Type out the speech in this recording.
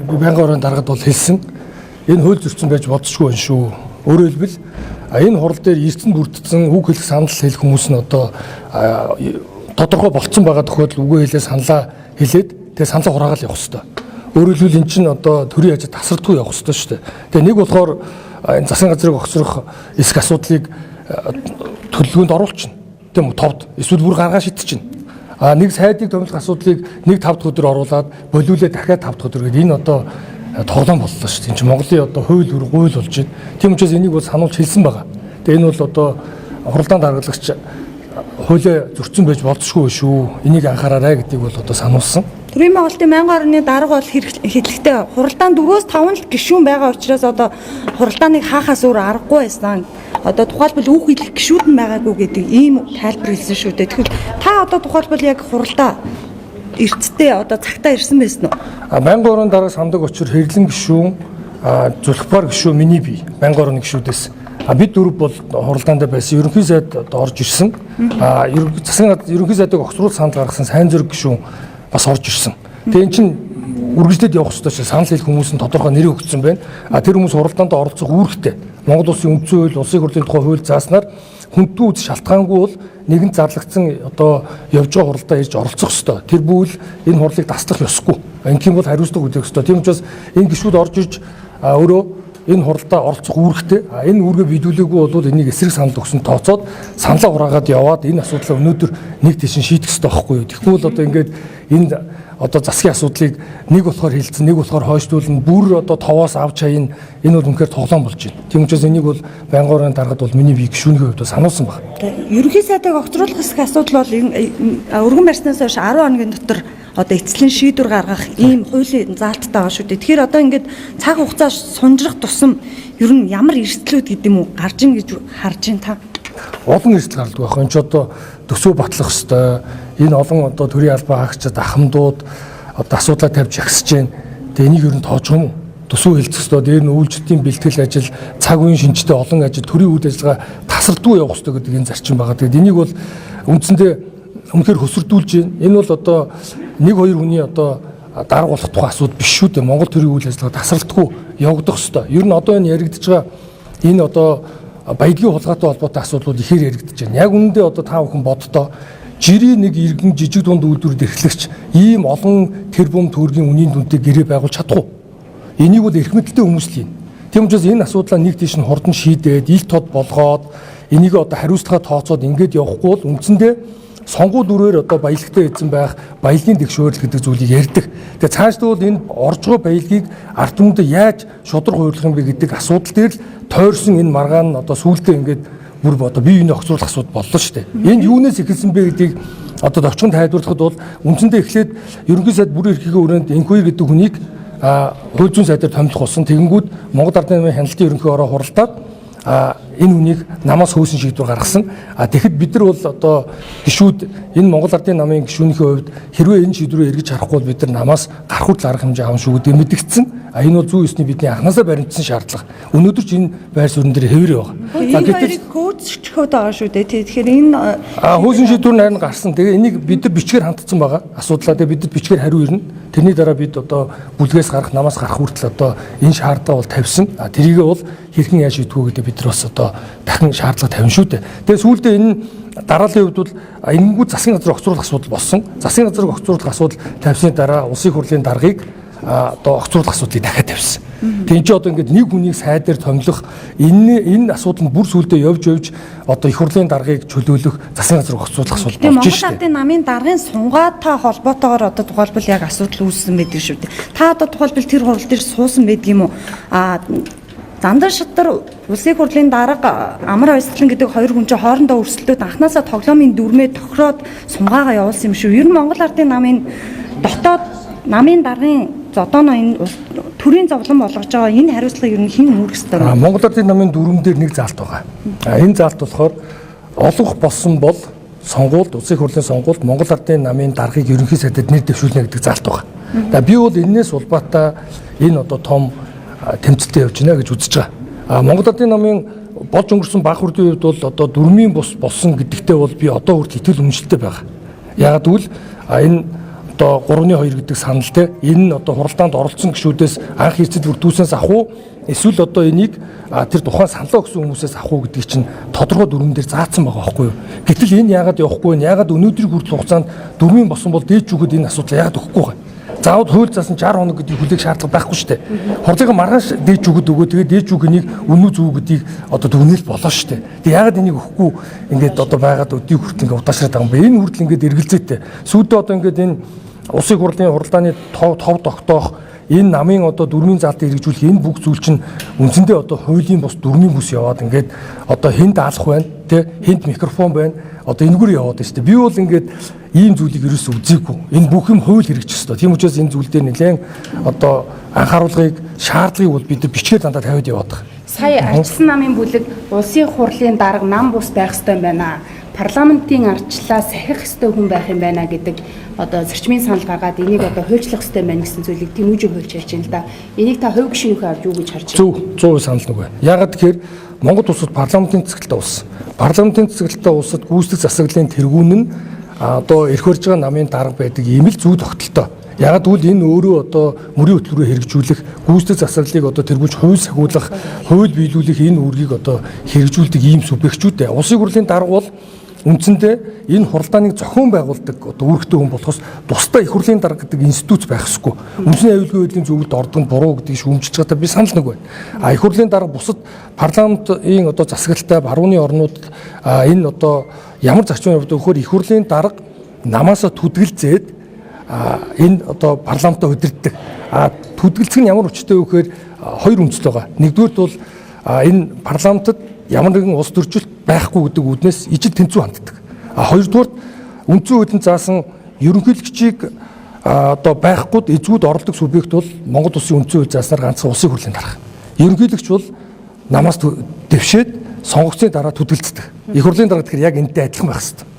байнгын орон даргад бол хэлсэн. Энэ хууль зөрчсөн байж болзошгүй байна шүү. Өөрөөр хэлбэл энэ хурал дээр эрдэнэ бүрдсэн үг хэлэх санал хэлэх хүмүүс нь одоо тодорхой болцсон байгаа тохиолдолд үгээ хэлээ саналаа хэлээд тэгээ саналаа хураагаад явах хэрэгтэй. Өөрөөр хэлбэл эн чинь одоо төрийн ажил тасралтгүй явах хэрэгтэй шүү дээ. Тэгээ нэг болохоор энэ засгийн газрыг огцрох эсэх асуудлыг төлөвлөгөөнд оруулчихна. Тийм үү, товд эсвэл бүр гаргаа шидчихнэ. Нэг сайдыг томилох асуудлыг нэг 5 дахь өдөр оруулаад болиулээ дахиад 5 дахь өдөр гэдэг энэ одоо тоглоом боллоо шүү дээ. Энэ чинь Монголын одоо хууль гуйл болж байна. Тийм учраас энийг бол сануулж хэлсэн байгаа. Тэгээ энэ бол одоо хуралдаан даргалагч хуулиа зөрчсөн байж болзошгүй шүү. Энийг анхаараарай гэдгийг бол одоо сануулсан. Төрийн байгуулалтын байнгын орны дарга бол хэдлэгтэй хуралдаан 4-5 гишүүн байгаа учраас одоо хуралдааныг хаахаас өөр аргагүй байсан. Одоо тухайлбал үг хэлэх гишүүд нь байгаагүй гэдэг ийм тайлбар хэлсэн шүү дээ. Тэгэхээр та одоо тухайлбал яг хуралдаа эртдээ одоо цагтаа ирсэн байсан уу? Байнгын орны дарга самдаг очир хэрлэн гишүүн, зүлхбар гишүүн миний бие байнгын орны гишүүдээс. Бид дөрөв бол хуралдаанд байсан. Ерөнхий сайд орж ирсэн. Ерөнхий сайдыг огцруулах санал гаргасан сайн зэрэг гишүүн бас орж ирсэн. Тэгээ эн чинь үргэлжлээд явах ёстой ч санал хэлэх хүмүүс нь тодорхой нэр өгсөн байна. Тэр хүмүүс хуралдаанд оролцох үүрэгтэй. Монгол улсын үндсэн хууль, улсын хурлын тухай хууль зааснаар хүндгүй үз шалтгаангүй бол нэгэн зарлагдсан одоо явж байгаа хуралдаа ирж оролцох ёстой. Тэр бүвэл энэ хурлыг таслах ёсгүй. Ингийн бол хариуцлага үзэх ёстой. Тийм учраас энэ гишүүд орж ирж өөрөө энэ хуралдаа оролцох үүрэгтэй. Энэ үүргээ бидүүлээгүй бол энийг эсрэг санал өгсөн тооцоод саналаа хураагаад яваад энэ асуудлаа өнөөдөр нэг тийш шийдэх ёстой байхгүй юу. Тэгэхгүй бол одоо ингээд энэ одоо засгийн асуудлыг нэг болохоор хилцэн, нэг болохоор хойшлуулна, бүр одоо товоос авч хаяна. Энэ бол үнэхээр тоглоом болж байна. Тийм учраас энийг бол байнгын орны даргад бол миний бие гишүүний хувьд сануулсан байна. Ерөнхий сайдыг огцруулах хэсэг асуудал бол өргөн барьснаас хойш 10 хоногийн дотор одоо эцлэн шийдвэр гаргах ийм хуулийн заалттай байгаа шүү дээ. Тэгэхээр одоо ингээд цаг хугацаа сунжрах тусам ер нь ямар эрсдлүүд гэдэг юм уу гарч ийн гэж харж байна та? Олон эрсдэл гардаг байх. Энд ч одоо төсөө батлах хэвээр энэ олон одоо төрийн албаа хаагчид ахмадууд одоо асуудлаа тавьж агсаж байна. Тэгээ энийг ер нь тоож юм уу? Төсөө хэлцэх хэвээр дээр нь үйлчлэлийн бэлтгэл ажил, цаг үеийн шинжтэй олон ажил, төрийн үйл ажиллагаа тасралтгүй явах хэвээр гэдэг энэ зарчим байгаа. Тэгээд энийг бол үндсэндээ үнэхээр хөсөрдүүлж байна. Энэ бол одоо 1-2 хүний одоо дарга болох тухай асуудал биш шүү дээ. Монгол төрийн үйл ажиллагаа тасралтгүй явагдах хэвээр. Ер нь одоо энэ яригдж байгаа энэ одоо баялагын хулгайтай холбоотой асуудлууд ихээр яригдж байна. Яг үнэндээ одоо та бүхэн боддоо жирийн нэг иргэн жижиг дунд үйлдвэрүүд эрхлэгч ийм олон тэрбум төгрөгийн үнийн дүнтэй гэрээ байгуулж чадахгүй. Энийг бол эрх мэдэлтэй хүмүүс л хийн. Тийм учраас энэ асуудлаа нэг тийш нь хурдан шийдээд ил тод болгоод энийг одоо хариуцлагаа тооцоод ингээд явахгүй бол үндсэндээ сонгуул дүрээр одоо баялагтай эзэн байх, баялагын дэвшөөрөл гэдэг зүйлийг ярьдаг. Тэгээ цаашдаа бол энэ орж байгаа баялагийг ард түмэнд яаж шудраг хуурлах юм бэ гэдэг асуудал дээр л тойрсон энэ маргаан нь одоо сүүлдээ ингээд бүр одоо бие биенээ огцруулах асуудал боллоо шүү дээ. Энд юунаас эхэлсэн бэ гэдгийг одоо товчхон тайлбарлахад бол үндсэндээ эхлээд ерөнхий сайд бүрэн эрхийг өрөөнд инквайри гэдэг хүнийг хууль зүйн сайдаар томилох болсон. Тэгэнгүүт Монгол Ардын намын хяналтын ерөнхий ороо хуралдаад энэ үнийг намаас хөөсөн шийдвэр гаргасан. Тэгэхэд бид нар бол одоо гишүүд энэ Монгол Ардын намын гишүүнийхээ хувьд хэрвээ энэ шийдвэрээ эргэж харахгүй бол бид нар намаас гарах хүртэл арга хэмжээ авах шүү гэдэг мэдгдсэн. Энэ бол зүй ёсны бидний анханасаа баримтсан шаардлага. Өнөөдөр ч энэ байр суурин дээр хэвээр байгаа. Гэтэл хөөцчхөөд байгаа шүү дээ. Тэгэхээр энэ хөөсөн шийдвэр нь харин гарсан. Тэгээ энийг бид нар бичгээр хандсан байгаа. Асуудлаа тэгээ бид нар бичгээр хариу ирнэ. Тэрний дараа бид одоо бүлгээс гарах, намаас гарах хүртэл одоо энэ шаардлага бол тавьсан. Тэрийгээ бол хэрхэн яаж шийдэх вэ гэдэг бид нар бас одоо дахин шаардлага тавина шүү дээ. Тэгээ сүүлдээ энэ дарааллын хувьд бол энэнгүү засгийн газрын огцруулах асуудал болсон. Засгийн газрын огцруулах асуудал тавьсны дараа улсын хурлын даргыг одоо огцруулах асуудлыг дахиад тавьсан. Тэгин чи одоо ингээд нэг хүнийг сайдаар томилох энэ асуудал нь бүр сүүлдээ явж одоо их хурлын даргыг чөлөөлөх засгийн газрын огцруулах асуудал болж байна. Монгол Ардын намын даргын сунгаатай холбоотойгоор одоо тухайлбал яг асуудал үүссэн байдаг шүү дээ. Та одоо тухайлбал тэр хурал дээр суусан байдаг юм уу? Зандан шатар улсын хурлын дарга амар ойслон гэдэг хоёр хүн чинь хоорондоо өрсөлдөөд анханасаа тоглоомын дүрмээ тохироод сунгаагаа явуулсан юм шүү. Ер нь Монгол Ардын намын дотоод намын даргын зодооно энэ төрийн зовлон болгож байгаа энэ хариуцлагыг ер нь хэн үүрэх ёстой вэ? Монгол Ардын намын дүрм дээр нэг заалт байгаа. Энэ заалт болохоор олонх болсон бол сонгуульд улсын хурлын сонгуульд Монгол Ардын намын даргыг ерөнхий сайдад нэр дэвшүүлнэ гэдэг заалт байгаа. Би бол энэс улбаатай энэ одоо том тэмцэлтэй явж байна гэж үзэж байгаа. Монгол Ардын намын болж өнгөрсөн баг хүрдийн үед бол одоо дүрмийн бус болсон гэдэгтээ бол би одоо хүртэл итгэл үнэмшилтэй байгаа. Яагаад гэвэл энэ одоо 3-2 гэдэг санал те энэ нь одоо хуралдаанд оролцсон гишүүдээс анх эрсдэл бүрдүүлснээс авах уу эсвэл одоо энийг тэр тухайн саналаа өгсөн хүмүүсээс авах уу гэдгийг чинь тодорхой дүрмэн дээр заасан байгаа байхгүй юу. Гэтэл энэ яагаад явахгүй вэ? Яагаад өнөөдрийн хүртэл хугацаанд дүрмийн босон бол дээд жүгэд энэ асуудал яагаад өгөхгүй байгаа юм? Заавал хууль заасан 60 хоног гэдгийг хүлээх шаардлага байхгүй шүү дээ. Хурлын маргааш дээд жүгэд өгөө тэгээд дээд жүг энийг үнэн зөв гэдгийг одоо дүгнэл болоо шүү дээ. Тэгээд яагаад энийг өгөхгүй ингээд одоо байгаад өдийг хүртэл ингээд удаашраад байгаа юм бэ? Энэ хүртэл ингээд эргэлзээтэй. Сүүдээ одоо ингээд энэ улсын хурлын хуралдааны тов тогтоох энэ намын одоо дүрмийн заалтыг хэрэгжүүлэх энэ бүх зүйл чинь үндсэндээ одоо хуулийн бус дүрмийн бүс яваад ингээд одоо хэнд даалах байна те хэнд микрофон байна одоо энэгээр яваад байна шүү дээ. Би бол ингээд ийм зүйлийг ерөөсөө үзээгүй. Энэ бүх юм хууль хэрэгжих ёстой. Тийм учраас энэ зүйл дээр нэлээд одоо анхааруулгыг шаардлагыг бол бид бичгээр дандаа тавиад яваад байгаа. Сая ардчилсан намын бүлэг улсын хурлын дарга нам бус байх ёстой юм байна. Парламентын ардчлалаа сахих ёстой хүн байх юм байна гэдэг одоо зарчмын санал гаргаад энийг одоо хуульчлах ёстой юм байна гэсэн зүйлийг тэмүүлж хуульч ярьж байна л да. Энийг та хувь гишүүнийхээ авч юу гэж харж байна? Зөв 100% санал нүгэй. Яагаад тэгэхээр Монгол улсад парламентын цэцгэлтэй улс. Парламентын цэцгэлтэй улсад гүйцэтгэх засаглалын тэргүүн нь одоо эрх барьж байгаа намын дарга байдаг ийм л зүй тогтолтой. Ягаад гэвэл энэ өөрөө одоо мөрийн хөтөлбөрөөр хэрэгжүүлэх, гүйцэтгэх засаглалыг одоо тэргүүлж хууль сахиулах, хууль биелүүлэх энэ үүргийг одоо хэрэгжүүлдэг ийм субъектчүүд. Улсын хурлын дарга бол үндсэндээ энэ хуралдааныг зохион байгуулдаг одоо үүрэгтэй хүн болохоос тусдаа их хурлын дарга гэдэг институт байх ёсгүй. Үндэсний аюулгүй байдлын зөвлөлд ордог нь буруу гэдгийг шүүмжилж байгаадаа би санал нэг байна. Их хурлын дарга бусад парламентын одоо засаглалтай барууны орнууд энэ одоо ямар зарчмаар өгөхөөр их хурлын дарга намаасаа түдгэлзээд энэ одоо парламентаа удирддаг. Түдгэлцэх нь ямар хүчтэй вэ гэхээр хоёр үндэс байгаа. Нэгдүгээрт бол энэ парламентод ямар нэгэн улс төржилт байхгүй гэдэг үднээс ижил тэнцүү ханддаг. Хоёрдугаарт үндсэн хуулийн заасан ерөнхийлөгчийг одоо байхгүйд эзгүүд оролдог субъект бол Монгол улсын үндсэн хууль зааснаар ганцхан улсын хурлын дарга. Ерөнхийлөгч бол намаас дэвшээд сонгогдсны дараа түдгэлцдэг. Их хурлын дарга тэгэхээр яг энэтэй адилхан байх хэрэгтэй.